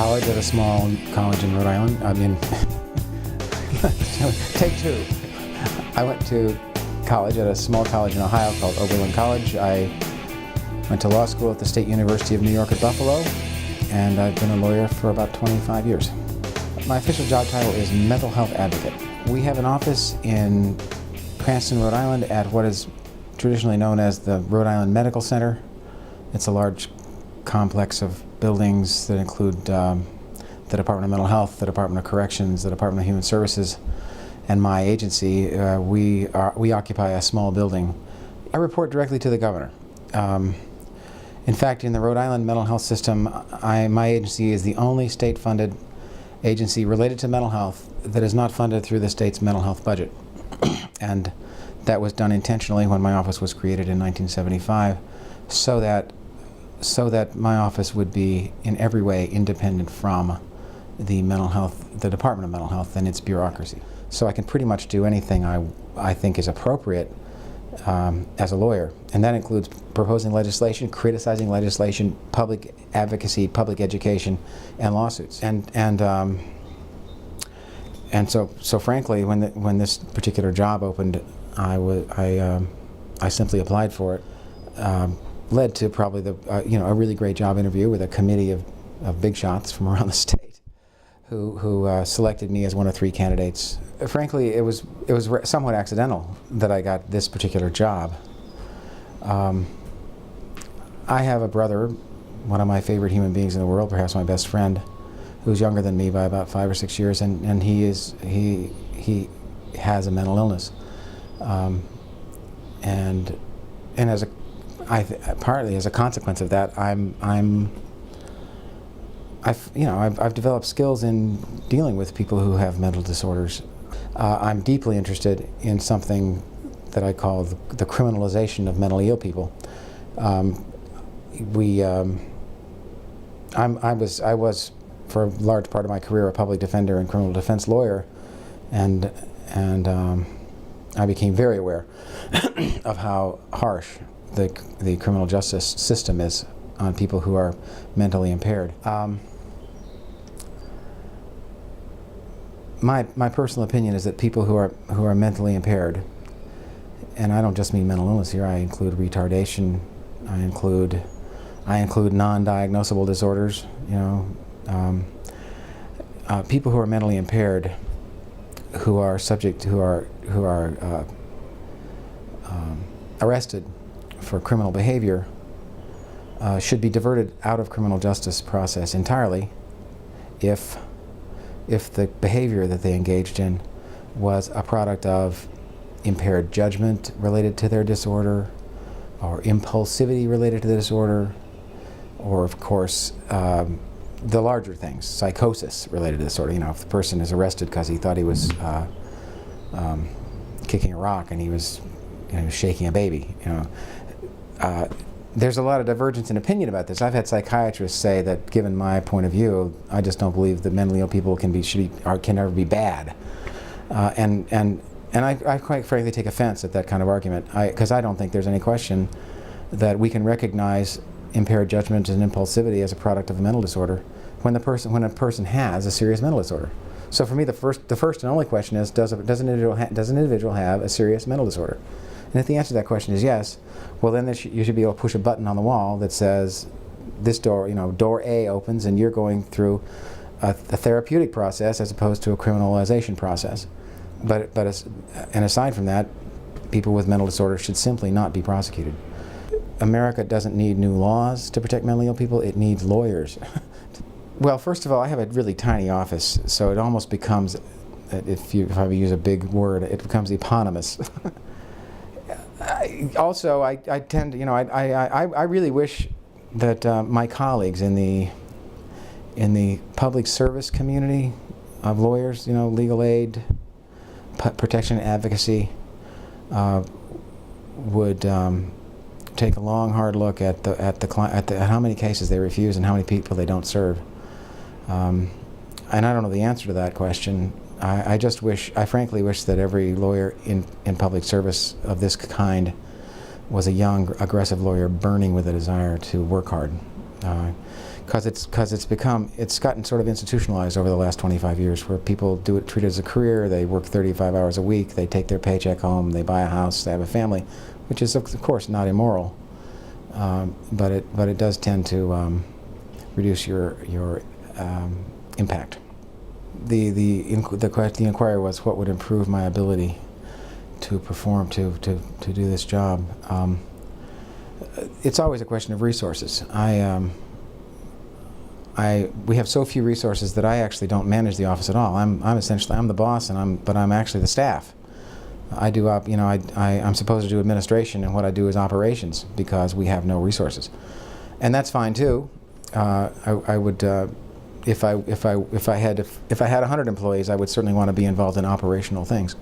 college at a small college in Rhode Island. I mean, take two. I went to college at a small college in Ohio called Oberlin College. I went to law school at the State University of New York at Buffalo, and I've been a lawyer for about 25 years. My official job title is mental health advocate. We have an office in Cranston, Rhode Island at what is traditionally known as the Rhode Island Medical Center. It's a large complex of buildings that include the Department of Mental Health, the Department of Corrections, the Department of Human Services, and my agency. We occupy a small building. I report directly to the governor. In fact, in the Rhode Island mental health system, my agency is the only state-funded agency related to mental health that is not funded through the state's mental health budget. And that was done intentionally when my office was created in 1975, so that my office would be in every way independent from the the Department of Mental Health and its bureaucracy. So I can pretty much do anything I think is appropriate as a lawyer, and that includes proposing legislation, criticizing legislation, public advocacy, public education, and lawsuits. And so frankly, when this particular job opened, I simply applied for it. Led to probably a really great job interview with a committee of big shots from around the state, who selected me as one of 3 candidates. Frankly, it was somewhat accidental that I got this particular job. I have a brother, one of my favorite human beings in the world, perhaps my best friend, who's younger than me by about 5 or 6 years, and he has a mental illness, and as partly as a consequence of that, I've developed skills in dealing with people who have mental disorders. I'm deeply interested in something that I call the criminalization of mentally ill people. I was for a large part of my career a public defender and criminal defense lawyer, and I became very aware of how harsh the criminal justice system is on people who are mentally impaired. My personal opinion is that people who are mentally impaired, and I don't just mean mental illness here, I include retardation, I include non-diagnosable disorders, people who are mentally impaired, who are arrested for criminal behavior, should be diverted out of criminal justice process entirely if the behavior that they engaged in was a product of impaired judgment related to their disorder, or impulsivity related to the disorder, or of course the larger things, psychosis related to the disorder. If the person is arrested because he thought he was kicking a rock and he was shaking a baby, there's a lot of divergence in opinion about this. I've had psychiatrists say that, given my point of view, I just don't believe that mentally ill people can never be bad, and I quite frankly take offense at that kind of argument, because I don't think there's any question that we can recognize impaired judgment and impulsivity as a product of a mental disorder when a person has a serious mental disorder. So for me, the first and only question is, does an individual have a serious mental disorder? And if the answer to that question is yes, well then you should be able to push a button on the wall that says, this door, door A opens and you're going through a therapeutic process as opposed to a criminalization process. But aside from that, people with mental disorders should simply not be prosecuted. America doesn't need new laws to protect mentally ill people, it needs lawyers. Well, first of all, I have a really tiny office, so it almost becomes, if I use a big word, it becomes eponymous. Also, I tend to, I really wish that my colleagues in the public service community of lawyers, legal aid, protection and advocacy, would take a long, hard look at how many cases they refuse and how many people they don't serve. And I don't know the answer to that question. I frankly wish that every lawyer in public service of this kind was a young, aggressive lawyer burning with a desire to work hard. it's gotten sort of institutionalized over the last 25 years, where people treat it as a career. They work 35 hours a week, they take their paycheck home, they buy a house, they have a family, which is of course not immoral, but it does tend to reduce your impact. The inquiry was what would improve my ability to perform, to do this job. It's always a question of resources. We have so few resources that I actually don't manage the office at all. I'm the boss, but I'm actually the staff. I do I'm supposed to do administration, and what I do is operations because we have no resources, and that's fine too. I would if I had 100 employees, I would certainly want to be involved in operational things.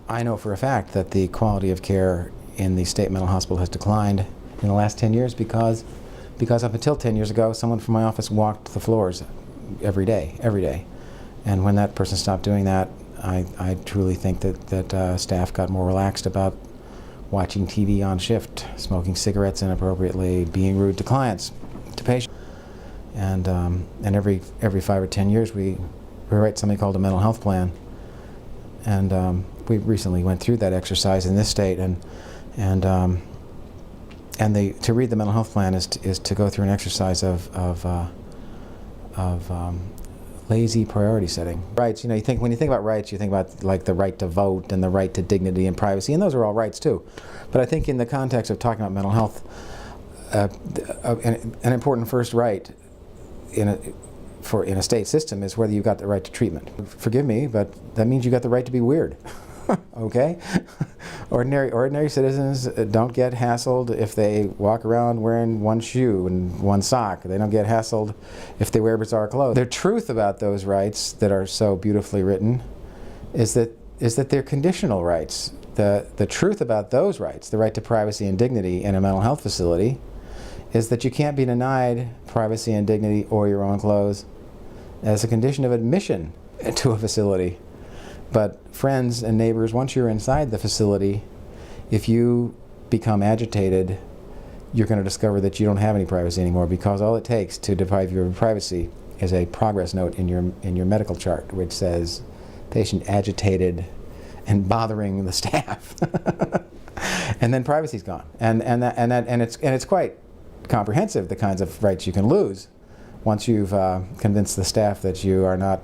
I know for a fact that the quality of care in the state mental hospital has declined in the last 10 years because up until 10 years ago, someone from my office walked the floors every day. And when that person stopped doing that, I truly think that staff got more relaxed about watching TV on shift, smoking cigarettes inappropriately, being rude to clients, to patients. And every 5 or 10 years, we write something called a mental health plan. And we recently went through that exercise in this state, to read the mental health plan is to go through an exercise of lazy priority setting. Rights, when you think about rights, you think about like the right to vote and the right to dignity and privacy, and those are all rights too. But I think in the context of talking about mental health, an important first right in a state system is whether you got the right to treatment. Forgive me, but that means you got the right to be weird. Okay? Ordinary citizens don't get hassled if they walk around wearing one shoe and one sock. They don't get hassled if they wear bizarre clothes. The truth about those rights that are so beautifully written is that they're conditional rights. The truth about those rights, the right to privacy and dignity in a mental health facility, is that you can't be denied privacy and dignity or your own clothes as a condition of admission to a facility. But friends and neighbors, once you're inside the facility, if you become agitated, you're going to discover that you don't have any privacy anymore, because all it takes to deprive you of privacy is a progress note in your medical chart which says patient agitated and bothering the staff. And then privacy's gone. And it's quite comprehensive, the kinds of rights you can lose once you've convinced the staff that you are not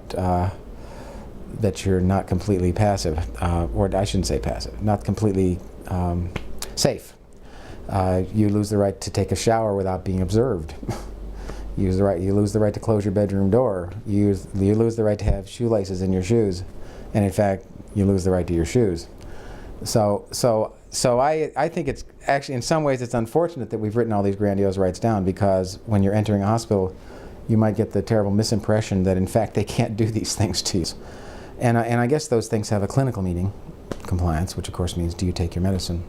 that you're not completely passive, or I shouldn't say passive, not completely safe. You lose the right to take a shower without being observed. You lose the right to close your bedroom door. You lose the right to have shoelaces in your shoes, and in fact, you lose the right to your shoes. So I think it's actually, in some ways, it's unfortunate that we've written all these grandiose rights down, because when you're entering a hospital, you might get the terrible misimpression that in fact they can't do these things to you. And I guess those things have a clinical meaning. Compliance, which of course means, do you take your medicine?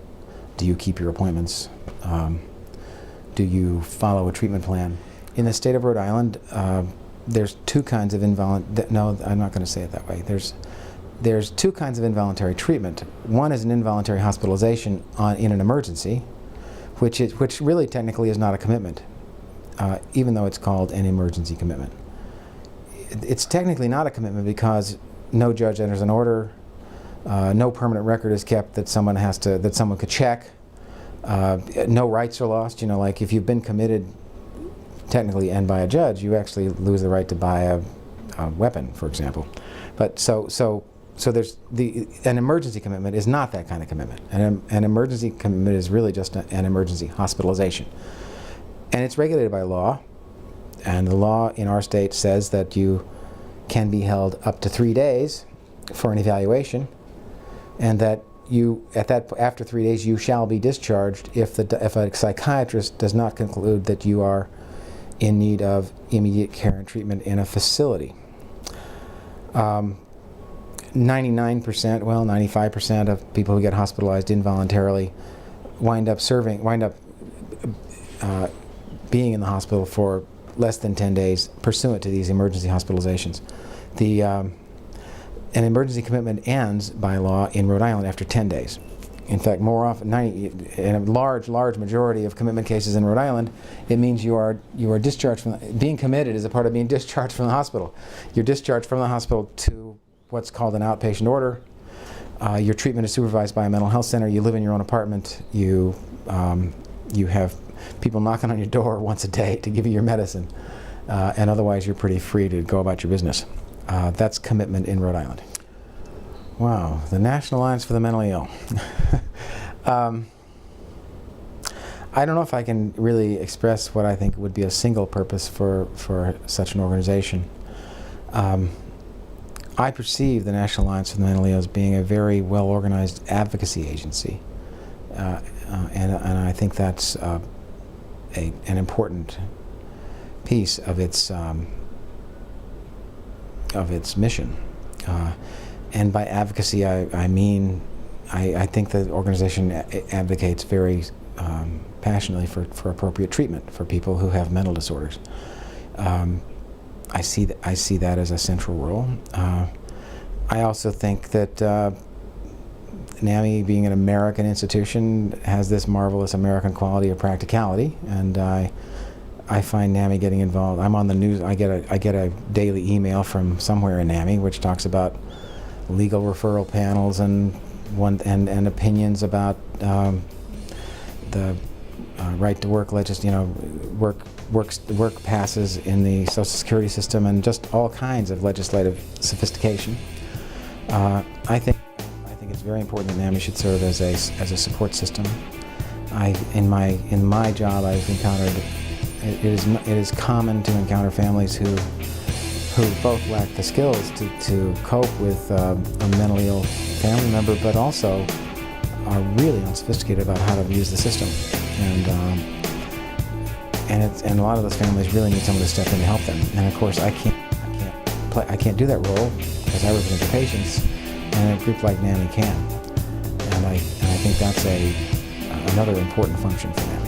Do you keep your appointments? Do you follow a treatment plan? In the state of Rhode Island, there's two kinds of no, I'm not going to say it that way. There's two kinds of involuntary treatment. One is an involuntary hospitalization in an emergency, which really technically is not a commitment, even though it's called an emergency commitment. It's technically not a commitment because no judge enters an order, no permanent record is kept that someone could check, no rights are lost. Like if you've been committed technically and by a judge, you actually lose the right to buy a weapon, for example. But so there's an emergency commitment is not that kind of commitment. An emergency commitment is really just an emergency hospitalization, and it's regulated by law. And the law in our state says that you can be held up to 3 days for an evaluation, and that after 3 days you shall be discharged if a psychiatrist does not conclude that you are in need of immediate care and treatment in a facility. 95% of people who get hospitalized involuntarily wind up being in the hospital for less than 10 days pursuant to these emergency hospitalizations. An emergency commitment ends by law in Rhode Island after 10 days. In fact, more often, in a large majority of commitment cases in Rhode Island, it means you are discharged from, being committed is a part of being discharged from the hospital. You're discharged from the hospital to what's called an outpatient order. Your treatment is supervised by a mental health center. You live in your own apartment. You have people knocking on your door once a day to give you your medicine, and otherwise you're pretty free to go about your business. That's commitment in Rhode Island. Wow, the National Alliance for the Mentally Ill. I don't know if I can really express what I think would be a single purpose for such an organization. I perceive the National Alliance for the Mentally Ill as being a very well-organized advocacy agency, and I think that's an important piece of its mission. And by advocacy, I mean, I think the organization advocates very passionately for appropriate treatment for people who have mental disorders. I see that as a central role. I also think that NAMI, being an American institution, has this marvelous American quality of practicality, and I find NAMI getting involved. I'm on the news. I get a daily email from somewhere in NAMI which talks about legal referral panels and opinions about the right to work work passes in the Social Security system, and just all kinds of legislative sophistication. I think it's very important that NAMI should serve as a support system. In my job, I've encountered it is common to encounter families who both lack the skills to cope with a mentally ill family member, but also are really unsophisticated about how to use the system. And a lot of those families really need someone to step in to help them. And of course, I can't do that role because I represent the patients, and a group like NAMI can. And I think that's another important function for NAMI.